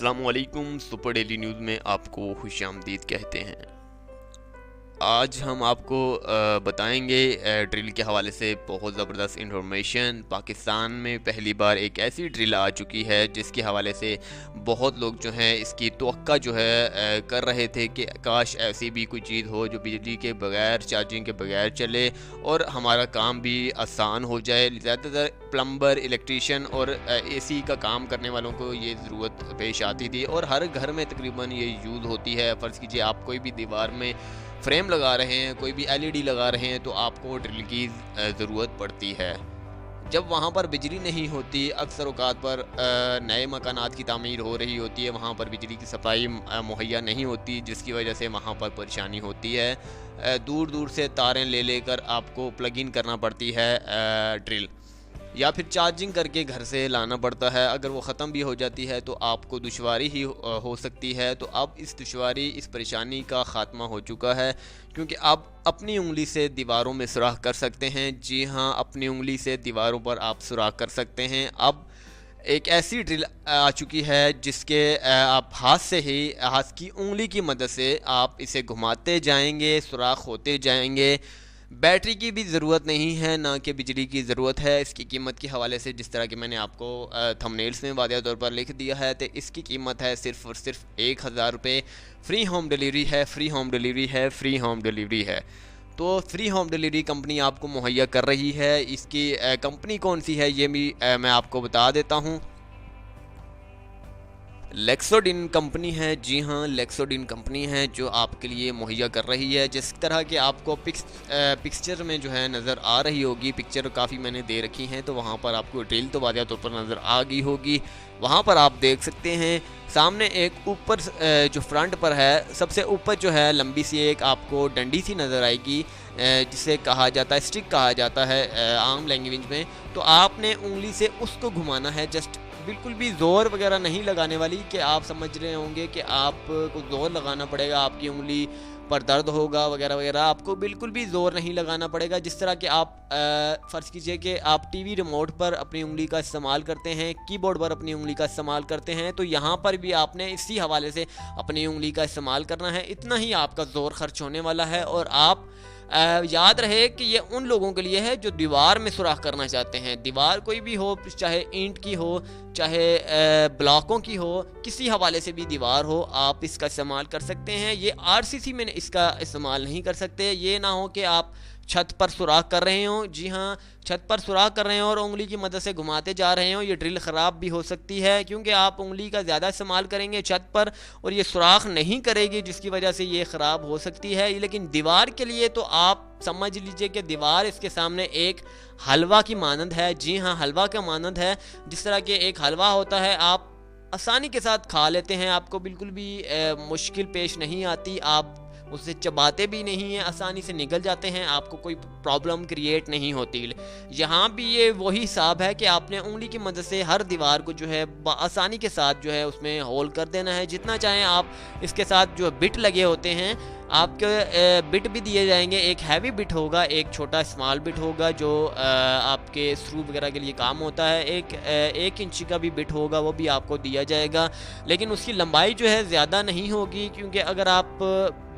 السلام علیکم۔ Super daily news میں آپ کو خوش آمدید کہتے ہیں۔ آج ہم آپ کو بتائیں گے ڈرل کے حوالے سے بہت زبردست انفارمیشن۔ پاکستان میں پہلی بار ایک ایسی ڈرل آ چکی ہے جس کے حوالے سے بہت لوگ جو ہیں اس کی توقع جو ہے کر رہے تھے کہ کاش ایسی بھی کوئی چیز ہو جو بجلی کے بغیر، چارجنگ کے بغیر چلے اور ہمارا کام بھی آسان ہو جائے۔ زیادہ تر پلمبر، الیکٹریشین اور اے سی کا کام کرنے والوں کو یہ ضرورت پیش آتی تھی اور ہر گھر میں تقریباً یہ یوز ہوتی ہے۔ فرض کیجئے آپ کوئی بھی دیوار میں فریم لگا رہے ہیں، کوئی بھی ایل ای ڈی لگا رہے ہیں تو آپ کو ڈرل کی ضرورت پڑتی ہے۔ جب وہاں پر بجلی نہیں ہوتی، اکثر اوقات پر نئے مکانات کی تعمیر ہو رہی ہوتی ہے، وہاں پر بجلی کی سپلائی مہیا نہیں ہوتی، جس کی وجہ سے وہاں پر پریشانی ہوتی ہے۔ دور دور سے تاریں لے کر آپ کو پلگ ان کرنا پڑتی ہے ڈرل، یا پھر چارجنگ کر کے گھر سے لانا پڑتا ہے۔ اگر وہ ختم بھی ہو جاتی ہے تو آپ کو دشواری ہی ہو سکتی ہے۔ تو اب اس پریشانی کا خاتمہ ہو چکا ہے، کیونکہ آپ اپنی انگلی سے دیواروں میں سوراخ کر سکتے ہیں۔ جی ہاں، اپنی انگلی سے دیواروں پر آپ سوراخ کر سکتے ہیں۔ اب ایک ایسی ڈرل آ چکی ہے جس کے آپ ہاتھ کی انگلی کی مدد سے آپ اسے گھماتے جائیں گے، سوراخ ہوتے جائیں گے۔ بیٹری کی بھی ضرورت نہیں ہے، نہ کہ بجلی کی ضرورت ہے۔ اس کی قیمت کے حوالے سے جس طرح کہ میں نے آپ کو تھمبنیلز میں واضح طور پر لکھ دیا ہے، تو اس کی قیمت ہے صرف اور صرف 1000 روپے۔ فری ہوم ڈیلیوری ہے، فری ہوم ڈیلیوری ہے، فری ہوم ڈیلیوری ہے۔ تو فری ہوم ڈیلیوری کمپنی آپ کو مہیا کر رہی ہے۔ اس کی کمپنی کون سی ہے یہ بھی میں آپ کو بتا دیتا ہوں۔ لیکسوڈن کمپنی ہے۔ جی ہاں، لیکسوڈن کمپنی ہے جو آپ کے لیے مہیا کر رہی ہے۔ جس طرح کہ آپ کو پکچر میں جو ہے نظر آ رہی ہوگی، پکچر کافی میں نے دے رکھی ہیں، تو وہاں پر آپ کو ڈرل تو واضح طور پر نظر آ گئی ہوگی۔ وہاں پر آپ دیکھ سکتے ہیں سامنے ایک اوپر جو فرنٹ پر ہے، سب سے اوپر جو ہے لمبی سی ایک آپ کو ڈنڈی سی نظر آئے گی، جسے کہا جاتا ہے اسٹک کہا جاتا ہے عام لینگویج میں۔ تو آپ نے انگلی سے اس کو گھمانا ہے، جسٹ بالکل بھی زور وغیرہ نہیں لگانے والی کہ آپ سمجھ رہے ہوں گے کہ آپ کو زور لگانا پڑے گا، آپ کی انگلی پر درد ہوگا وغیرہ وغیرہ۔ آپ کو بالکل بھی زور نہیں لگانا پڑے گا۔ جس طرح کہ آپ فرض کیجئے کہ آپ ٹی وی ریموٹ پر اپنی انگلی کا استعمال کرتے ہیں، کی بورڈ پر اپنی انگلی کا استعمال کرتے ہیں، تو یہاں پر بھی آپ نے اسی حوالے سے اپنی انگلی کا استعمال کرنا ہے۔ اتنا ہی آپ کا زور خرچ ہونے والا ہے۔ اور آپ یاد رہے کہ یہ ان لوگوں کے لیے ہے جو دیوار میں سوراخ کرنا چاہتے ہیں۔ دیوار کوئی بھی ہو، چاہے اینٹ کی ہو، چاہے بلاکوں کی ہو، کسی حوالے سے بھی دیوار ہو، آپ اس کا استعمال کر سکتے ہیں۔ یہ RCC میں اس کا استعمال نہیں کر سکتے۔ یہ نہ ہو کہ آپ چھت پر سوراخ کر رہے ہوں، جی ہاں، چھت پر سوراخ کر رہے ہیں اور انگلی کی مدد سے گھماتے جا رہے ہوں، یہ ڈرل خراب بھی ہو سکتی ہے، کیونکہ آپ انگلی کا زیادہ استعمال کریں گے چھت پر اور یہ سوراخ نہیں کرے گی، جس کی وجہ سے یہ خراب ہو سکتی ہے۔ لیکن دیوار کے لیے تو آپ سمجھ لیجئے کہ دیوار اس کے سامنے ایک حلوہ کی مانند ہے۔ جی ہاں، حلوہ کا مانند ہے۔ جس طرح کہ ایک حلوہ ہوتا ہے، آپ آسانی کے ساتھ کھا لیتے ہیں، آپ کو بالکل بھی مشکل پیش نہیں آتی، آپ اسے چباتے بھی نہیں ہیں، آسانی سے نگل جاتے ہیں، آپ کو کوئی پرابلم کریٹ نہیں ہوتی۔ یہاں بھی یہ وہی حساب ہے کہ آپ نے انگلی کی مدد سے ہر دیوار کو جو ہے آسانی کے ساتھ جو ہے اس میں ہول کر دینا ہے، جتنا چاہیں آپ۔ اس کے ساتھ جو بٹ لگے ہوتے ہیں، آپ کے بٹ بھی دیے جائیں گے۔ ایک ہیوی بٹ ہوگا، ایک چھوٹا اسمال بٹ ہوگا جو آپ کے سکرو وغیرہ کے لیے کام ہوتا ہے۔ ایک انچ کا بھی بٹ ہوگا، وہ بھی آپ کو دیا جائے گا، لیکن اس کی لمبائی جو ہے زیادہ نہیں ہوگی، کیونکہ اگر آپ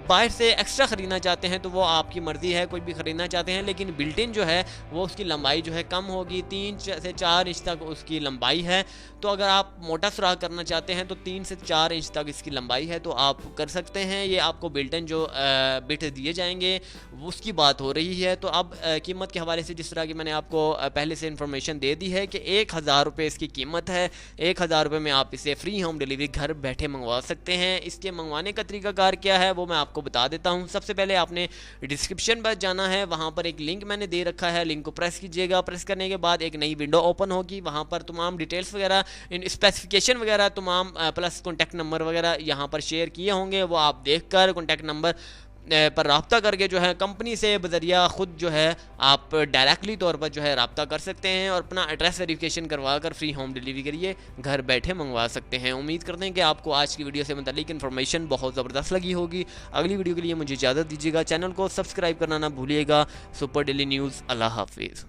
باہر سے ایکسٹرا خریدنا چاہتے ہیں تو وہ آپ کی مرضی ہے، کوئی بھی خریدنا چاہتے ہیں، لیکن بلٹ ان جو ہے وہ اس کی لمبائی جو ہے کم ہوگی، 3 سے 4 انچ تک اس کی لمبائی ہے۔ تو اگر آپ موٹا سوراخ کرنا چاہتے ہیں تو 3 سے 4 انچ تک اس کی لمبائی ہے، تو آپ کر سکتے ہیں۔ یہ آپ کو بلٹ ان جو بٹ دیے جائیں گے اس کی بات ہو رہی ہے۔ تو اب قیمت کے حوالے سے جس طرح کہ میں نے آپ کو پہلے سے انفارمیشن دے دی ہے کہ 1000 روپے اس کی قیمت ہے۔ 1000 روپے میں آپ اسے فری ہوم ڈیلیوری گھر بیٹھے منگوا سکتے ہیں۔ اس کے منگوانے کا طریقہ کار کیا ہے وہ میں آپ کو بتا دیتا ہوں۔ سب سے پہلے آپ نے ڈسکرپشن پر جانا ہے، وہاں پر ایک لنک میں نے دے رکھا ہے، لنک کو پریس کیجئے گا۔ پریس کرنے کے بعد ایک نئی ونڈو اوپن ہوگی، وہاں پر تمام ڈیٹیلز وغیرہ، اسپیسیفکیشن وغیرہ، تمام پلس کانٹیکٹ نمبر وغیرہ یہاں پر شیئر کیے ہوں گے، وہ آپ دیکھ کر کانٹیکٹ نمبر پر رابطہ کر کے جو ہے کمپنی سے بذریعہ خود جو ہے آپ ڈائریکٹلی طور پر جو ہے رابطہ کر سکتے ہیں اور اپنا ایڈریس ویریفیکیشن کروا کر فری ہوم ڈیلیوری کریے گھر بیٹھے منگوا سکتے ہیں۔ امید کرتے ہیں کہ آپ کو آج کی ویڈیو سے متعلق انفارمیشن بہت زبردست لگی ہوگی۔ اگلی ویڈیو کے لیے مجھے اجازت دیجیے گا، چینل کو سبسکرائب کرنا نہ بھولیے گا۔ سپر ڈیلی نیوز، اللہ حافظ۔